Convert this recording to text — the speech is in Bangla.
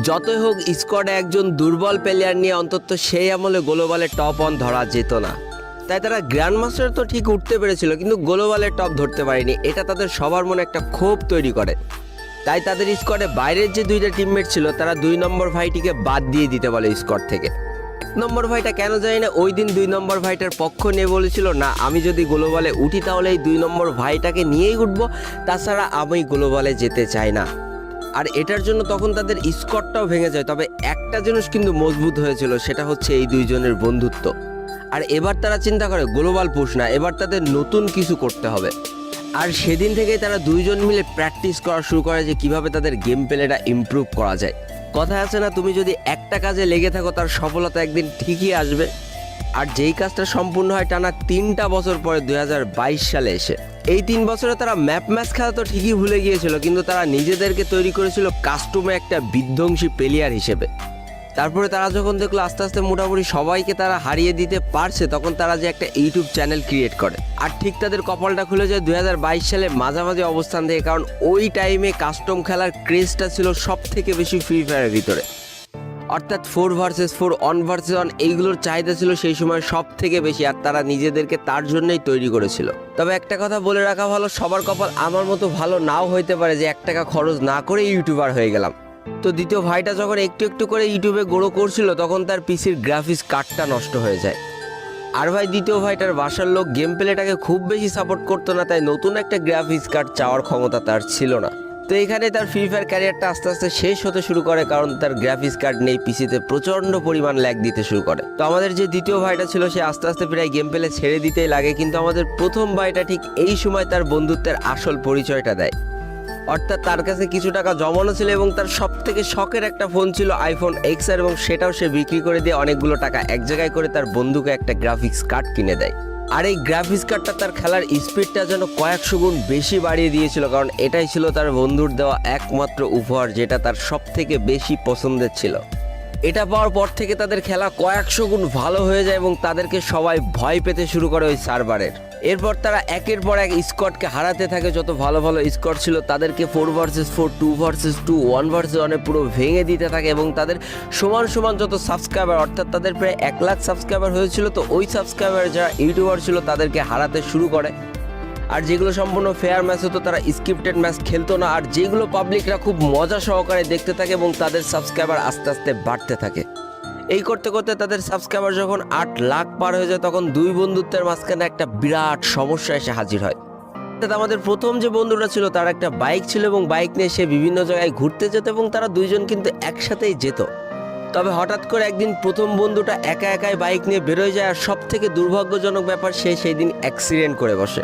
যতই হোক স্কোয়াডে একজন দুর্বল প্লেয়ার নিয়ে অন্তত সেই আমলে গ্লোবালে টপ অন ধরা যেত না। তাই তারা গ্র্যান্ড মাস্টার তো ঠিক উঠতে পেরেছিল, কিন্তু গ্লোবালে টপ ধরতে পারেনি। এটা তাদের সবার মনে একটা ক্ষোভ তৈরি করে। তাই তাদের স্কোয়াডে বাইরের যে দুইটা টিমমেট ছিল তারা 2 নম্বর ভাইটিকে বাদ দিয়ে দিতে বলে স্কোয়াড থেকে। 1 নম্বর ভাইটা কেন জানি না ওই দিন 2 নম্বর ভাইটার পক্ষ নিয়ে বলেছিল, না আমি যদি গ্লোবালে উঠি তাহলে এই 2 নম্বর ভাইটাকে নিয়েই উঠবো, তাছাড়া আমি গ্লোবালে যেতে চাই না। আর এটার জন্য তখন তাদের স্কোয়াডটাও ভেঙে যায়। তবে একটা জিনিস কিন্তু মজবুত হয়েছিল, সেটা হচ্ছে এই দুইজনের বন্ধুত্ব। আর এবার তারা চিন্তা করে গ্লোবাল পুশ না, এবার তাদের নতুন কিছু করতে হবে। আর সেদিন থেকেই তারা দুইজন মিলে প্র্যাকটিস করা শুরু করে যে কিভাবে তাদের গেম প্লেটা ইমপ্রুভ করা যায়। কথা আছে না, তুমি যদি একটা কাজে লেগে থাকো তার সফলতা একদিন ঠিকই আসবে। আর যেই কাজটা সম্পূর্ণ হয় টানা 3টা বছর পরে 2022 সালে এসে। এই 3 বছরে তারা ম্যাপ ম্যাচ খেলা তো ঠিকই ভুলে গিয়েছিল, কিন্তু তারা নিজেদেরকে তৈরি করেছিল কাস্টমে একটা বিধ্বংসী প্লেয়ার হিসেবে। তারপরে তারা যখন দেখলো আস্তে আস্তে মোটামুটি সবাইকে তারা হারিয়ে দিতে পারছে, তখন তারা যে একটা ইউটিউব চ্যানেল ক্রিয়েট করে। আর ঠিক তাদের কপালটা খুলে যায় 2022 সালে মাঝামাঝি অবস্থান থেকে, কারণ ওই টাইমে কাস্টম খেলার ক্রেজটা ছিল সব থেকে বেশি ফ্রি ফায়ারের ভিতরে। অর্থাৎ 4 ভার্সেস 4, 1 ভার্সেস 1 এইগুলোর চাহিদা ছিল সেই সময় সব থেকে বেশি, আর তারা নিজেদেরকে তার জন্যই তৈরি করেছিল। তবে একটা কথা বলে রাখা ভালো, সবার কপাল আমার মতো ভালো নাও হইতে পারে যে 1 টাকা খরচ না করে ইউটিউবার হয়ে গেলাম। তো দ্বিতীয় ভাইটা যখন একটু একটু করে ইউটিউবে গ্রো করছিল তখন তার পিসির গ্রাফিক্স কার্ডটা নষ্ট হয়ে যায়। আর ভাই দ্বিতীয় ভাইটার বাসার লোক গেম প্লেটাকে খুব বেশি সাপোর্ট করতো না, তাই নতুন একটা গ্রাফিক্স কার্ড চাওয়ার ক্ষমতা তার ছিল না। তো এখানে তার ফ্রি ফায়ার ক্যারিয়ারটা আস্তে আস্তে শেষ হতে শুরু করে, কারণ তার গ্রাফিক্স কার্ড নেই, পিসিতে প্রচণ্ড পরিমাণ ল্যাগ দিতে শুরু করে। তো আমাদের যে দ্বিতীয় ভাইটা ছিল সে আস্তে আস্তে প্রায় গেম প্লে ছেড়ে দিতেই লাগে, কিন্তু আমাদের প্রথম ভাইটা ঠিক এই সময় তার বন্ধুত্বের আসল পরিচয়টা দেয়। অর্থাৎ তার কাছে কিছু টাকা জমানো ছিল এবং তার সব থেকে শখের একটা ফোন ছিল আইফোন XR, এবং সেটাও সে বিক্রি করে দিয়ে অনেকগুলো টাকা এক জায়গায় করে তার বন্ধুকে একটা গ্রাফিক্স কার্ড কিনে দেয়। আর এই গ্রাফিক্স কার্ডটা তার খেলার স্পিডটা যেন কয়েকশো গুণ বেশি বাড়িয়ে দিয়েছিল, কারণ এটাই ছিল তার বন্ধুর দেওয়া একমাত্র উপহার, যেটা তার সব থেকে বেশি পছন্দের ছিল। এটা পাওয়ার পর থেকে তাদের খেলা কয়েকশো গুণ ভালো হয়ে যায় এবং তাদেরকে সবাই ভয় পেতে শুরু করে ওই সার্ভারের। এরপর তারা একের পর এক স্কোয়াডকে হারাতে থাকে। যত ভালো ভালো স্কোয়াড ছিল তাদেরকে 4 ভার্সেস 4, 2 ভার্সেস 2, 1 ভার্সেস 1 পুরো ভেঙে দিতে থাকে, এবং তাদের সমান সমান যত সাবস্ক্রাইবার, অর্থাৎ তাদের প্রায় 1 লাখ সাবস্ক্রাইবার হয়েছিল, তো ওই সাবস্ক্রাইবার যারা ইউটিউবার ছিল তাদেরকে হারাতে শুরু করে। আর যেগুলো সম্পূর্ণ ফেয়ার ম্যাচ হতো তারা স্ক্রিপ্টেড ম্যাচ খেলতো না, আর যেগুলো পাবলিকরা খুব মজা সহকারে দেখতে থাকে এবং তাদের সাবস্ক্রাইবার আস্তে আস্তে বাড়তে থাকে। এই করতে করতে তাদের সাবস্ক্রাইবার যখন 8 লাখ পার হয়ে যায় তখন দুই বন্ধুত্বের মাঝখানে একটা বিরাট সমস্যা এসে হাজির হয়। আমাদের প্রথম যে বন্ধুটা ছিল তার একটা বাইক ছিল এবং বাইক নিয়ে সে বিভিন্ন জায়গায় ঘুরতে যেত এবং তারা দুইজন কিন্তু একসাথেই যেত। তবে হঠাৎ করে একদিন প্রথম বন্ধুটা একা একাই বাইক নিয়ে বেরোয় যায়, আর সব থেকে দুর্ভাগ্যজনক ব্যাপার সে সেই দিন অ্যাক্সিডেন্ট করে বসে।